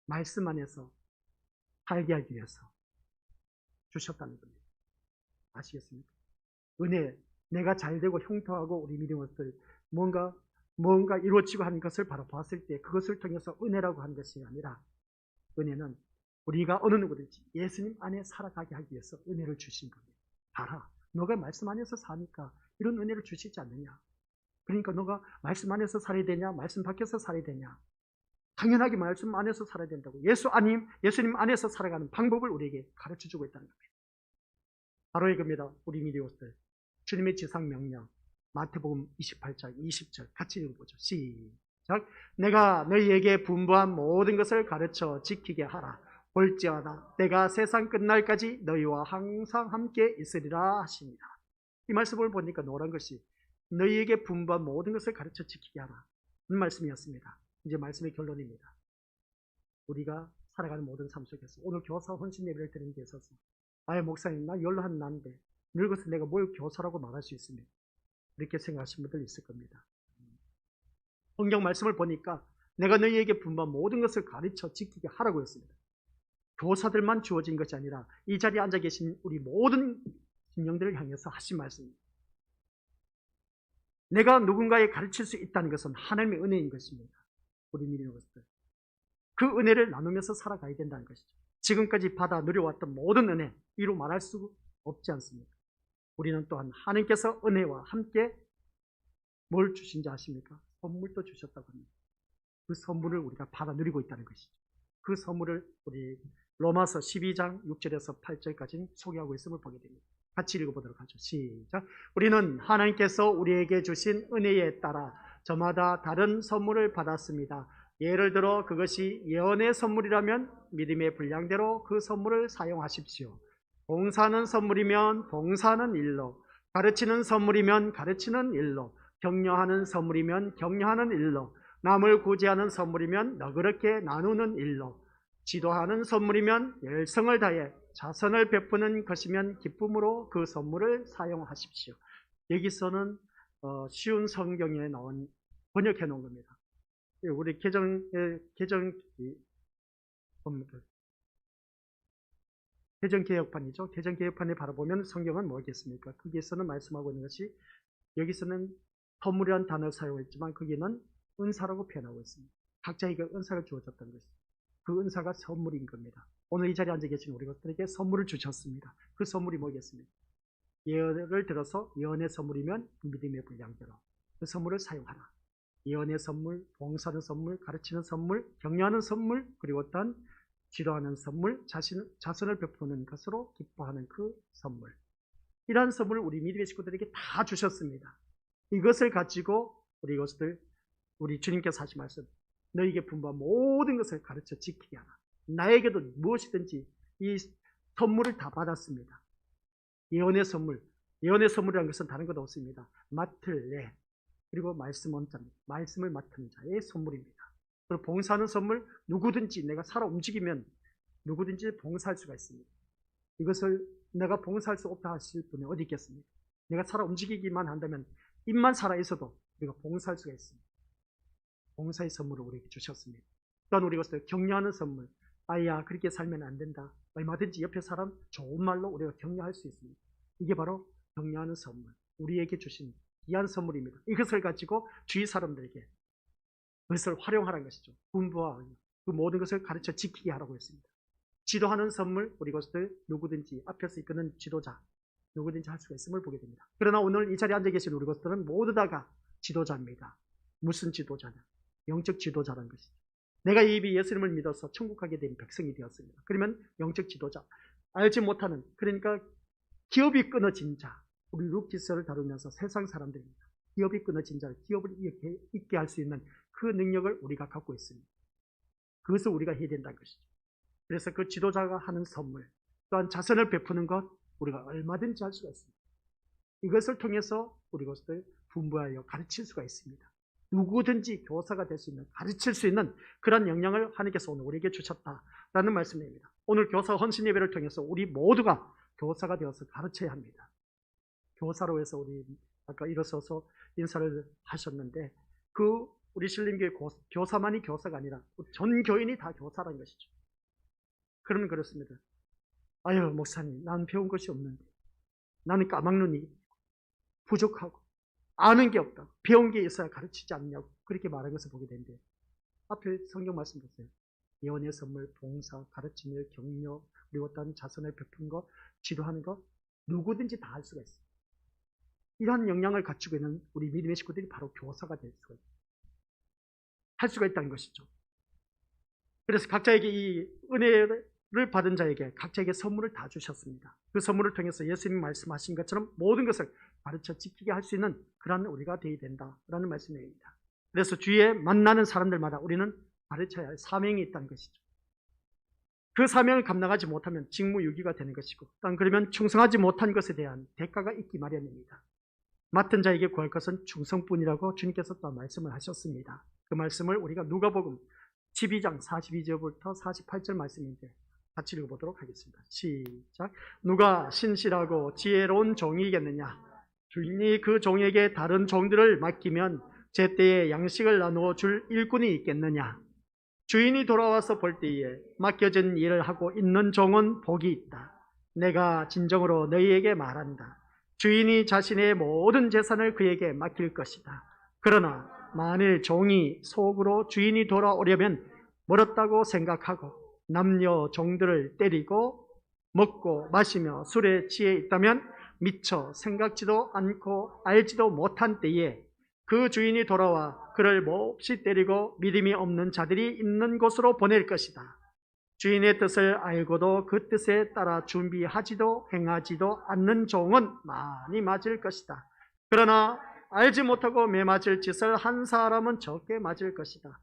말씀 안에서 살게 하기 위해서 주셨다는 겁니다. 아시겠습니까? 은혜, 내가 잘되고 형통하고 우리 믿음의 것들 뭔가 이루어지고 하는 것을 바로 봤을 때 그것을 통해서 은혜라고 하는 것이 아니라 은혜는 우리가 어느 누구든지 예수님 안에 살아가게 하기 위해서 은혜를 주신 겁니다. 봐라, 너가 말씀 안에서 사니까 이런 은혜를 주시지 않느냐. 그러니까 너가 말씀 안에서 살아야 되냐, 말씀 밖에서 살아야 되냐. 당연하게 말씀 안에서 살아야 된다고. 예수님 안에서 살아가는 방법을 우리에게 가르쳐주고 있다는 겁니다. 바로 이겁니다. 우리 믿음들 주님의 지상 명령 마태복음 28장 20절 같이 읽어보죠. 시작. 내가 너희에게 분부한 모든 것을 가르쳐 지키게 하라. 볼지어다 내가 세상 끝날까지 너희와 항상 함께 있으리라 하십니다. 이 말씀을 보니까 노란 것이 너희에게 분부한 모든 것을 가르쳐 지키게 하라 이 말씀이었습니다. 이제 말씀의 결론입니다. 우리가 살아가는 모든 삶 속에서 오늘 교사 헌신 예배를 드리는 데 있어서 목사님 나 연로한 나인데 늙어서 내가 뭘 교사라고 말할 수 있습니까? 이렇게 생각하시는 분들 있을 겁니다. 성경 말씀을 보니까 내가 너희에게 분부한 모든 것을 가르쳐 지키게 하라고 했습니다. 교사들만 주어진 것이 아니라 이 자리에 앉아 계신 우리 모든 심령들을 향해서 하신 말씀입니다. 내가 누군가에 가르칠 수 있다는 것은 하나님의 은혜인 것입니다. 우리 믿는 것들. 그 은혜를 나누면서 살아가야 된다는 것이죠. 지금까지 받아 누려왔던 모든 은혜 이루 말할 수 없지 않습니까? 우리는 또한 하나님께서 은혜와 함께 뭘 주신지 아십니까? 선물도 주셨다고 합니다. 그 선물을 우리가 받아 누리고 있다는 것이죠. 그 선물을 우리 로마서 12장 6절에서 8절까지 소개하고 있음을 보게 됩니다. 같이 읽어보도록 하죠. 시작. 우리는 하나님께서 우리에게 주신 은혜에 따라 저마다 다른 선물을 받았습니다. 예를 들어 그것이 예언의 선물이라면 믿음의 분량대로 그 선물을 사용하십시오. 봉사하는 선물이면 봉사하는 일로, 가르치는 선물이면 가르치는 일로, 격려하는 선물이면 격려하는 일로, 남을 구제하는 선물이면 너그럽게 나누는 일로, 지도하는 선물이면 열성을 다해 자선을 베푸는 것이면 기쁨으로 그 선물을 사용하십시오. 여기서는 쉬운 성경에 나온 번역해 놓은 겁니다. 우리 개정개혁판이죠. 개정개혁판에 바라보면 성경은 뭐겠습니까? 거기에서는 말씀하고 있는 것이 여기서는 선물이라는 단어를 사용했지만 거기는 은사라고 표현하고 있습니다. 각자에게 은사를 주어졌다는 것입니다. 그 은사가 선물인 겁니다. 오늘 이 자리에 앉아 계신 우리 것들에게 선물을 주셨습니다. 그 선물이 뭐겠습니까? 예언을 들어서 예언의 선물이면 믿음의 분량대로 그 선물을 사용하라. 예언의 선물, 봉사하는 선물, 가르치는 선물, 격려하는 선물, 그리고 어떤 지도하는 선물, 자선을 베푸는 것으로 기뻐하는 그 선물. 이러한 선물을 우리 믿음의 식구들에게 다 주셨습니다. 이것을 가지고 우리 주님께서 하신 말씀, 너희에게 분부한 모든 것을 가르쳐 지키게 하라. 나에게도 무엇이든지 이 선물을 다 받았습니다. 예언의 선물이라는 것은 다른 것 없습니다. 맡을 내, 그리고 말씀을 맡은 자의 선물입니다. 그리고 봉사하는 선물, 누구든지 내가 살아 움직이면 누구든지 봉사할 수가 있습니다. 이것을 내가 봉사할 수 없다 하실 분이 어디 있겠습니까? 내가 살아 움직이기만 한다면 입만 살아 있어도 우리가 봉사할 수가 있습니다. 봉사의 선물을 우리에게 주셨습니다. 또한 우리가 격려하는 선물. 아야 그렇게 살면 안 된다. 얼마든지 옆에 사람 좋은 말로 우리가 격려할 수 있습니다. 이게 바로 격려하는 선물. 우리에게 주신 귀한 선물입니다. 이것을 가지고 주위 사람들에게 그것을 활용하라는 것이죠. 군부와 그 모든 것을 가르쳐 지키게 하라고 했습니다. 지도하는 선물, 우리 것들 누구든지 앞에서 이끄는 지도자 누구든지 할 수가 있음을 보게 됩니다. 그러나 오늘 이 자리에 앉아 계신 우리 것들은 모두 다가 지도자입니다. 무슨 지도자냐? 영적 지도자라는 것이죠. 내가 이미 예수님을 믿어서 천국 가게 된 백성이 되었습니다. 그러면 영적 지도자, 알지 못하는, 그러니까 기업이 끊어진 자, 우리 루키스를 다루면서 세상 사람들입니다. 기업이 끊어진 자를 기업을 있게 할 수 있는 그 능력을 우리가 갖고 있습니다. 그것을 우리가 해야 된다는 것이죠. 그래서 그 지도자가 하는 선물, 또한 자선을 베푸는 것, 우리가 얼마든지 할 수가 있습니다. 이것을 통해서 우리 것을 분부하여 가르칠 수가 있습니다. 누구든지 교사가 될 수 있는, 가르칠 수 있는 그런 역량을 하나님께서 오늘 우리에게 주셨다라는 말씀입니다. 오늘 교사 헌신 예배를 통해서 우리 모두가 교사가 되어서 가르쳐야 합니다. 교사로 해서 우리 아까 일어서서 인사를 하셨는데 그 우리 신림교회 교사만이 교사가 아니라 전 교인이 다 교사라는 것이죠. 그러면 그렇습니다. 아유 목사님, 나는 배운 것이 없는데, 나는 까막눈이 부족하고 아는 게 없다, 배운 게 있어야 가르치지 않냐고 그렇게 말한 것을 보게 되는데, 앞에 성경 말씀 보세요. 예언의 선물, 봉사, 가르치며 격려, 그리고 또한 자선을 베푸는 것, 지도하는 것, 누구든지 다 할 수가 있어요. 이러한 역량을 갖추고 있는 우리 믿음의 식구들이 바로 교사가 될 수가 있어요. 할 수가 있다는 것이죠. 그래서 각자에게 이 은혜를 받은 자에게 각자에게 선물을 다 주셨습니다. 그 선물을 통해서 예수님 말씀하신 것처럼 모든 것을 가르쳐 지키게 할 수 있는 그런 우리가 되어야 된다라는 말씀입니다. 그래서 주위에 만나는 사람들마다 우리는 가르쳐야 할 사명이 있다는 것이죠. 그 사명을 감당하지 못하면 직무유기가 되는 것이고, 또 그러면 충성하지 못한 것에 대한 대가가 있기 마련입니다. 맡은 자에게 구할 것은 충성뿐이라고 주님께서 또 말씀을 하셨습니다. 그 말씀을 우리가 누가복음 12장 42절부터 48절 말씀인데 같이 읽어보도록 하겠습니다. 시작. 누가 신실하고 지혜로운 종이겠느냐? 주인이 그 종에게 다른 종들을 맡기면 제때에 양식을 나누어 줄 일꾼이 있겠느냐? 주인이 돌아와서 볼 때에 맡겨진 일을 하고 있는 종은 복이 있다. 내가 진정으로 너희에게 말한다. 주인이 자신의 모든 재산을 그에게 맡길 것이다. 그러나 만일 종이 속으로 주인이 돌아오려면 멀었다고 생각하고 남녀 종들을 때리고 먹고 마시며 술에 취해 있다면 미처 생각지도 않고 알지도 못한 때에 그 주인이 돌아와 그를 몹시 때리고 믿음이 없는 자들이 있는 곳으로 보낼 것이다. 주인의 뜻을 알고도 그 뜻에 따라 준비하지도 행하지도 않는 종은 많이 맞을 것이다. 그러나 알지 못하고 매맞을 짓을 한 사람은 적게 맞을 것이다.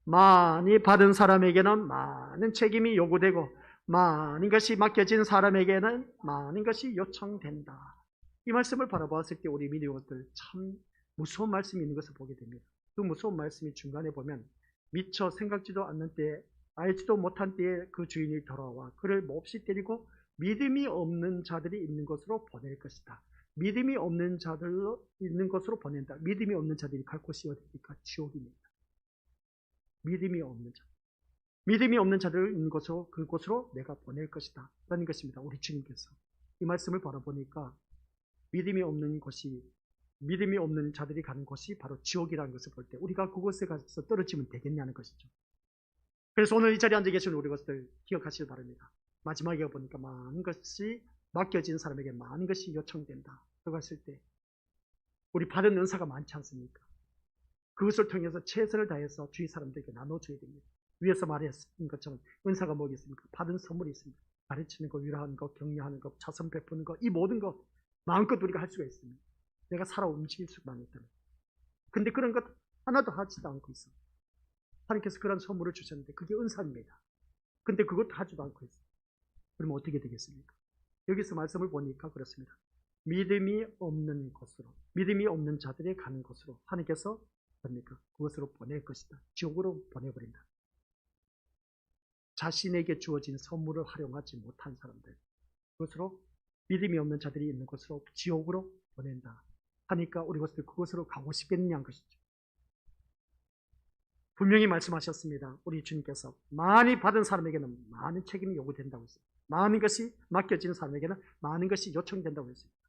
많이 받은 사람에게는 많은 책임이 요구되고 많은 것이 맡겨진 사람에게는 많은 것이 요청된다. 이 말씀을 바라보았을 때 우리 믿음들 참 무서운 말씀이 있는 것을 보게 됩니다. 그 무서운 말씀이 중간에 보면 미처 생각지도 않는 때에 알지도 못한 때에 그 주인이 돌아와 그를 몹시 때리고 믿음이 없는 자들이 있는 곳으로 보낼 것이다. 믿음이 없는 자들로 있는 곳으로 보낸다. 믿음이 없는 자들이 갈 곳이 어디입니까? 지옥입니다. 믿음이 없는 자. 믿음이 없는 자들을 있는 곳으로 그곳으로 내가 보낼 것이다. 라는 것입니다. 우리 주님께서. 이 말씀을 바라보니까 믿음이 없는 곳이, 믿음이 없는 자들이 가는 곳이 바로 지옥이라는 것을 볼 때 우리가 그곳에 가서 떨어지면 되겠냐는 것이죠. 그래서 오늘 이 자리에 앉아 계신 우리 것들 기억하시길 바랍니다. 마지막에 보니까 많은 것이 맡겨진 사람에게 많은 것이 요청된다. 그랬을 때 우리 받은 은사가 많지 않습니까? 그것을 통해서 최선을 다해서 주위 사람들에게 나눠줘야 됩니다. 위에서 말했던 것처럼 은사가 뭐가 있습니까? 받은 선물이 있습니다. 가르치는 것, 위로하는 것, 격려하는 것, 자선 베푸는 것, 이 모든 것 마음껏 우리가 할 수가 있습니다. 내가 살아 움직일 수만 있다면. 근데 그런 것 하나도 하지도 않고 있어. 하나님께서 그런 선물을 주셨는데 그게 은사입니다. 근데 그것도 하지도 않고 있어요. 그러면 어떻게 되겠습니까? 여기서 말씀을 보니까 그렇습니다. 믿음이 없는 곳으로, 믿음이 없는 자들이 가는 곳으로 하나님께서 뭡니까? 그것으로 보낼 것이다. 지옥으로 보내버린다. 자신에게 주어진 선물을 활용하지 못한 사람들, 그것으로 믿음이 없는 자들이 있는 곳으로 지옥으로 보낸다 하니까 우리 것들 그곳으로 가고 싶겠느냐는 것이죠. 분명히 말씀하셨습니다. 우리 주님께서 많이 받은 사람에게는 많은 책임이 요구된다고 했습니다. 많은 것이 맡겨지는 사람에게는 많은 것이 요청된다고 했습니다.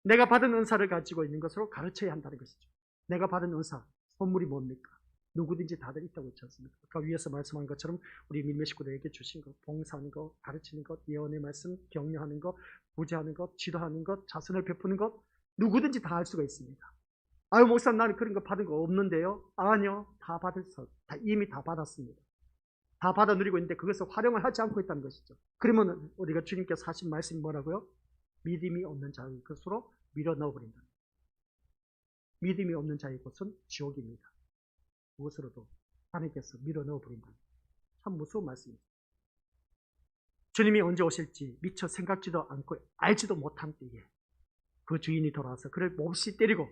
내가 받은 은사를 가지고 있는 것으로 가르쳐야 한다는 것이죠. 내가 받은 은사, 선물이 뭡니까? 누구든지 다들 있다고 했지 않습니까? 아까 위에서 말씀한 것처럼 우리 믿음의 식구들에게 주신 것, 봉사하는 것, 가르치는 것, 예언의 말씀, 격려하는 것, 구제하는 것, 지도하는 것, 자선을 베푸는 것, 누구든지 다 할 수가 있습니다. 아유, 목사님, 나는 그런 거 받은 거 없는데요? 아니요, 이미 다 받았습니다. 다 받아 누리고 있는데 그것을 활용을 하지 않고 있다는 것이죠. 그러면 우리가 주님께서 하신 말씀이 뭐라고요? 믿음이 없는 자의 것으로 밀어 넣어버린다. 믿음이 없는 자의 곳은 지옥입니다. 그것으로도 하나님께서 밀어 넣어버린다. 참 무서운 말씀입니다. 주님이 언제 오실지 미처 생각지도 않고 알지도 못한 때에 그 주인이 돌아와서 그를 몹시 때리고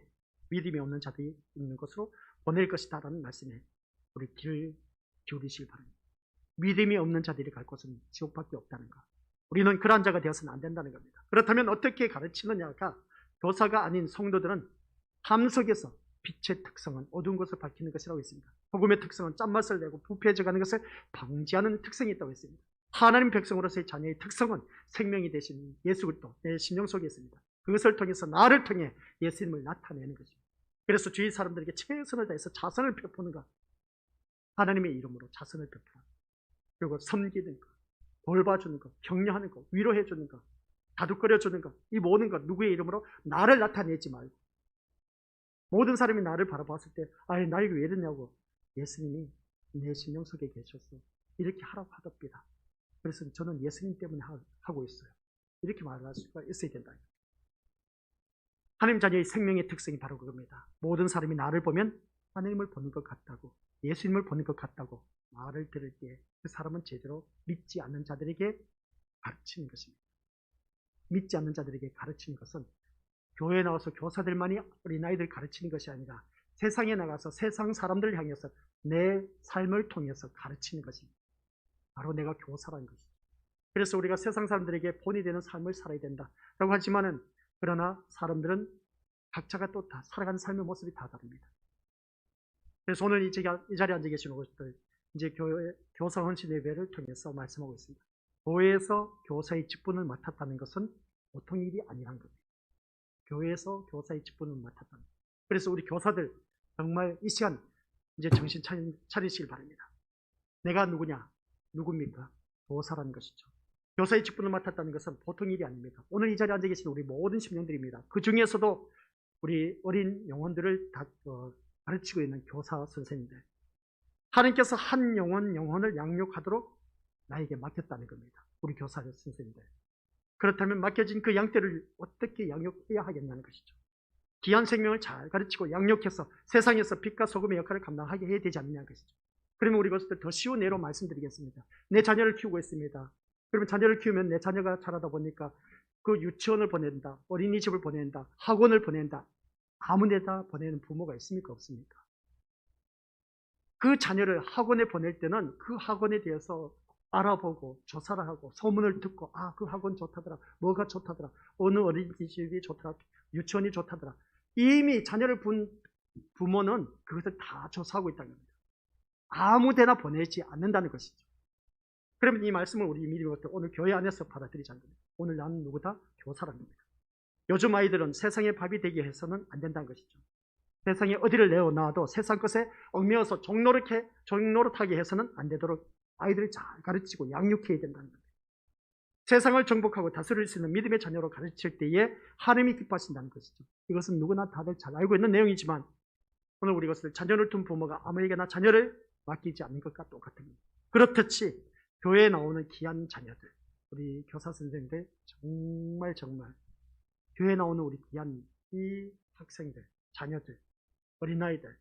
믿음이 없는 자들이 있는 것으로 보낼 것이다라는 말씀에 우리 귀를 기울이시길 바랍니다. 믿음이 없는 자들이 갈 곳은 지옥밖에 없다는 것. 우리는 그러한 자가 되어서는 안 된다는 겁니다. 그렇다면 어떻게 가르치느냐가 교사가 아닌 성도들은 삶 속에서 빛의 특성은 어두운 것을 밝히는 것이라고 했습니다. 복음의 특성은 짠맛을 내고 부패해져가는 것을 방지하는 특성이 있다고 했습니다. 하나님 백성으로서의 자녀의 특성은 생명이 되신 예수 그리스도 내 심령 속에 있습니다. 그것을 통해서 나를 통해 예수님을 나타내는 것입니다. 그래서 주위 사람들에게 최선을 다해서 자선을 베푸는 것, 하나님의 이름으로 자선을 베푸는 것, 그리고 섬기는 것, 돌봐주는 것, 격려하는 것, 위로해주는 것, 다독거려주는 것, 이 모든 것 누구의 이름으로 나를 나타내지 말고 모든 사람이 나를 바라봤을 때 아예 나에게 왜 이러냐고 예수님이 내 심령 속에 계셔서 이렇게 하라고 하답니다. 그래서 저는 예수님 때문에 하고 있어요. 이렇게 말할 수가 있어야 된다. 하나님 자녀의 생명의 특성이 바로 그겁니다. 모든 사람이 나를 보면 하나님을 보는 것 같다고, 예수님을 보는 것 같다고 말을 들을 때 그 사람은 제대로 믿지 않는 자들에게 가르치는 것입니다. 믿지 않는 자들에게 가르치는 것은 교회에 나와서 교사들만이 어린아이들 가르치는 것이 아니라 세상에 나가서 세상 사람들을 향해서 내 삶을 통해서 가르치는 것입니다. 바로 내가 교사라는 것이죠. 그래서 우리가 세상 사람들에게 본이 되는 삶을 살아야 된다라고 하지만은 그러나 사람들은 각자가 또 다 살아가는 삶의 모습이 다 다릅니다. 그래서 오늘 이 자리에 앉아 계시는 것들 이제 교사 헌신 예배를 통해서 말씀하고 있습니다. 교회에서 교사의 직분을 맡았다는 것은 보통 일이 아니란 겁니다. 교회에서 교사의 직분을 맡았다는 겁니다. 그래서 우리 교사들 정말 이 시간 이제 정신 차리시길 바랍니다. 내가 누구냐? 누굽니까? 교사라는 것이죠. 교사의 직분을 맡았다는 것은 보통 일이 아닙니다. 오늘 이 자리에 앉아 계신 우리 모든 심령들입니다. 그 중에서도 우리 어린 영혼들을 가르치고 있는 교사 선생님들, 하나님께서 한 영혼을 양육하도록 나에게 맡겼다는 겁니다. 우리 교사 선생님들. 그렇다면 맡겨진 그 양떼를 어떻게 양육해야 하겠냐는 것이죠. 귀한 생명을 잘 가르치고 양육해서 세상에서 빛과 소금의 역할을 감당하게 해야 되지 않느냐는 것이죠. 그러면 우리 것을 더 쉬운 예로 말씀드리겠습니다. 내 자녀를 키우고 있습니다. 그러면 자녀를 키우면 내 자녀가 자라다 보니까 그 유치원을 보낸다, 어린이집을 보낸다, 학원을 보낸다, 아무 데다 보내는 부모가 있습니까? 없습니까? 그 자녀를 학원에 보낼 때는 그 학원에 대해서 알아보고 조사를 하고 소문을 듣고 그 학원 좋다더라, 뭐가 좋다더라, 어느 어린이집이 좋더라, 유치원이 좋다더라. 이미 자녀를 본 부모는 그것을 다 조사하고 있다는 겁니다. 아무 데나 보내지 않는다는 것이죠. 그러면 이 말씀을 우리 미리 오늘 교회 안에서 받아들이자는 겁니다. 오늘 나는 누구다? 교사라는 겁니다. 요즘 아이들은 세상의 밥이 되게 해서는 안 된다는 것이죠. 세상에 어디를 내어놔도 세상 것에 얽매여서 종노릇하게 해서는 안 되도록 아이들을 잘 가르치고 양육해야 된다는 겁니다. 세상을 정복하고 다스릴 수 있는 믿음의 자녀로 가르칠 때에 하나님이 기뻐하신다는 것이죠. 이것은 누구나 다들 잘 알고 있는 내용이지만 오늘 우리 것을 자녀를 둔 부모가 아무에게나 자녀를 맡기지 않는 것과 똑같습니다. 그렇듯이 교회에 나오는 귀한 자녀들, 우리 교사 선생님들 정말 교회에 나오는 우리 귀한 이 학생들, 자녀들, 어린아이들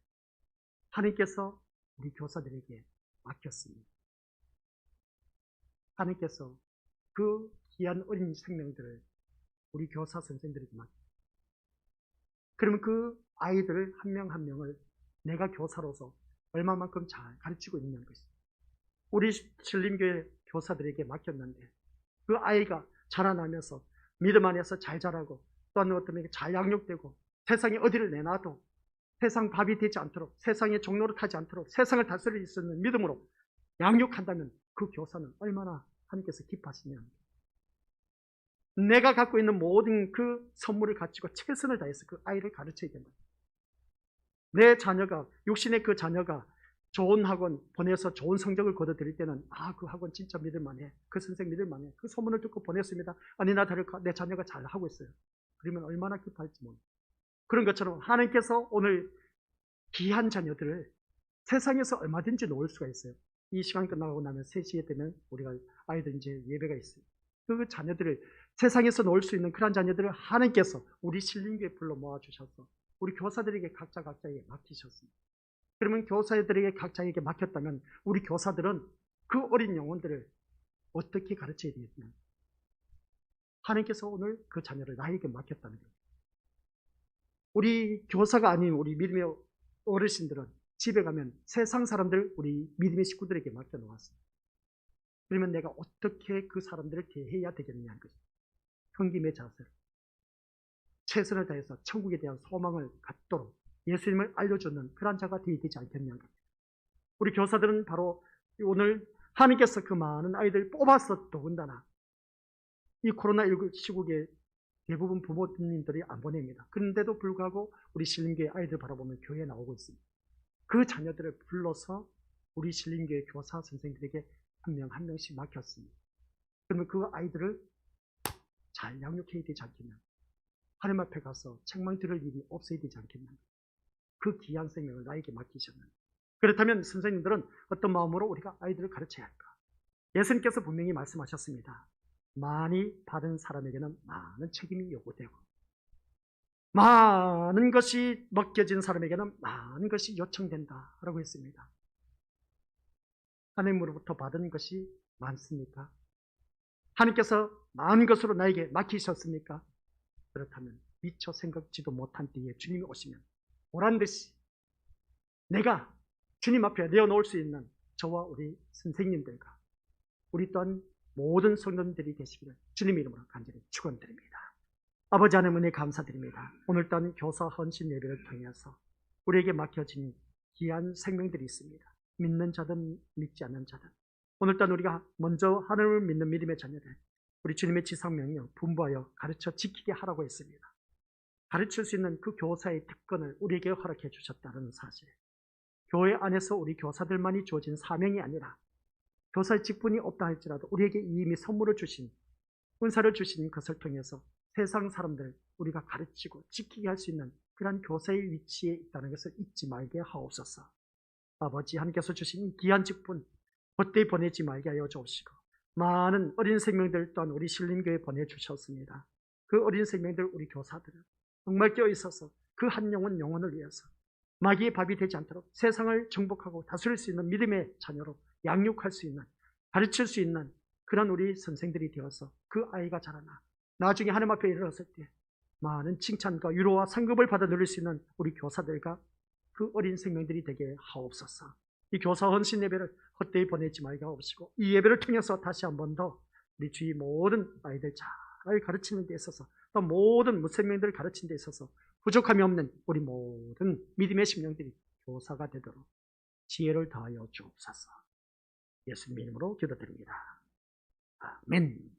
하나님께서 우리 교사들에게 맡겼습니다. 하나님께서 그 귀한 어린 생명들을 우리 교사 선생님들에게 맡깁니다. 그러면 그 아이들을 한 명 한 명을 내가 교사로서 얼마만큼 잘 가르치고 있냐는 것입니다. 우리 신림교회 교사들에게 맡겼는데 그 아이가 자라나면서 믿음 안에서 잘 자라고 또한 어떤 에게 잘 양육되고 세상에 어디를 내놔도 세상 밥이 되지 않도록 세상의 종로로 타지 않도록 세상을 다스릴 수 있는 믿음으로 양육한다면 그 교사는 얼마나 하나님께서 기뻐하시냐. 내가 갖고 있는 모든 그 선물을 가지고 최선을 다해서 그 아이를 가르쳐야 된다. 내 자녀가, 육신의 그 자녀가 좋은 학원 보내서 좋은 성적을 거둬들일 때는 그 학원 진짜 믿을만해. 그 선생 믿을만해. 그 소문을 듣고 보냈습니다. 아니나 다를까 내 자녀가 잘하고 있어요. 그러면 얼마나 기뻐할지 모릅니다. 그런 것처럼 하나님께서 오늘 귀한 자녀들을 세상에서 얼마든지 놓을 수가 있어요. 이 시간 끝나고 나면 3시에 되면 우리가 아이들 이제 예배가 있어요. 그 자녀들을 세상에서 놓을 수 있는 그런 자녀들을 하나님께서 우리 신림교에 불러 모아주셔서 우리 교사들에게 각자에게 맡기셨습니다. 그러면 교사들에게 각자에게 맡겼다면 우리 교사들은 그 어린 영혼들을 어떻게 가르쳐야 되겠냐. 하나님께서 오늘 그 자녀를 나에게 맡겼다는 거예요. 우리 교사가 아닌 우리 믿음의 어르신들은 집에 가면 세상 사람들, 우리 믿음의 식구들에게 맡겨놓았습니다. 그러면 내가 어떻게 그 사람들을 대해야 되겠느냐는 거죠. 형김의 자세로 최선을 다해서 천국에 대한 소망을 갖도록 예수님을 알려주는 그런 자가 되어야 되지 않겠냐는 겁니다. 우리 교사들은 바로 오늘 하나님께서 그 많은 아이들 뽑아서 더군다나 이 코로나19 시국에 대부분 부모님들이 안 보냅니다. 그런데도 불구하고 우리 신림교회 아이들 바라보면 교회에 나오고 있습니다. 그 자녀들을 불러서 우리 신림교회 교사 선생님들에게 한 명 한 명씩 맡겼습니다. 그러면 그 아이들을 잘 양육해야 되지 않겠냐. 하나님 앞에 가서 책망 들을 일이 없어야 되지 않겠냐. 그 귀한 생명을 나에게 맡기셨는데 그렇다면 선생님들은 어떤 마음으로 우리가 아이들을 가르쳐야 할까? 예수님께서 분명히 말씀하셨습니다. 많이 받은 사람에게는 많은 책임이 요구되고 많은 것이 맡겨진 사람에게는 많은 것이 요청된다 라고 했습니다. 하나님으로부터 받은 것이 많습니까? 하나님께서 많은 것으로 나에게 맡기셨습니까? 그렇다면 미처 생각지도 못한 때에 주님이 오시면 보란듯이 내가 주님 앞에 내어놓을 수 있는 저와 우리 선생님들과 우리 또한 모든 성도들이 되시기를 주님 이름으로 간절히 축원드립니다. 아버지 하나님 은혜 감사드립니다. 오늘 또한 교사 헌신 예배를 통해서 우리에게 맡겨진 귀한 생명들이 있습니다. 믿는 자든 믿지 않는 자든 오늘 또한 우리가 먼저 하나님을 믿는 믿음의 자녀들 우리 주님의 지상명령 분부하여 가르쳐 지키게 하라고 했습니다. 가르칠 수 있는 그 교사의 특권을 우리에게 허락해 주셨다는 사실, 교회 안에서 우리 교사들만이 주어진 사명이 아니라 교사의 직분이 없다 할지라도 우리에게 이미 선물을 주신 은사를 주신 것을 통해서 세상 사람들 우리가 가르치고 지키게 할 수 있는 그런 교사의 위치에 있다는 것을 잊지 말게 하옵소서. 아버지 하나님께서 주신 귀한 직분 헛되이 보내지 말게 하여 주옵시고 많은 어린 생명들 또한 우리 신림교회에 보내주셨습니다. 그 어린 생명들 우리 교사들은 정말 깨어있어서 그 한 영혼을 위해서 마귀의 밥이 되지 않도록 세상을 정복하고 다스릴 수 있는 믿음의 자녀로 양육할 수 있는 가르칠 수 있는 그런 우리 선생들이 되어서 그 아이가 자라나 나중에 하나님 앞에 이르렀을 때 많은 칭찬과 위로와 상급을 받아 누릴 수 있는 우리 교사들과 그 어린 생명들이 되게 하옵소서. 이 교사 헌신 예배를 헛되이 보내지 말게 하옵시고 이 예배를 통해서 다시 한 번 더 우리 주위 모든 아이들 잘 가르치는 데 있어서 또 모든 무생명들을 가르치는 데 있어서 부족함이 없는 우리 모든 믿음의 심령들이 교사가 되도록 지혜를 더하여 주옵소서. 예수님 이름으로 기도드립니다. 아멘.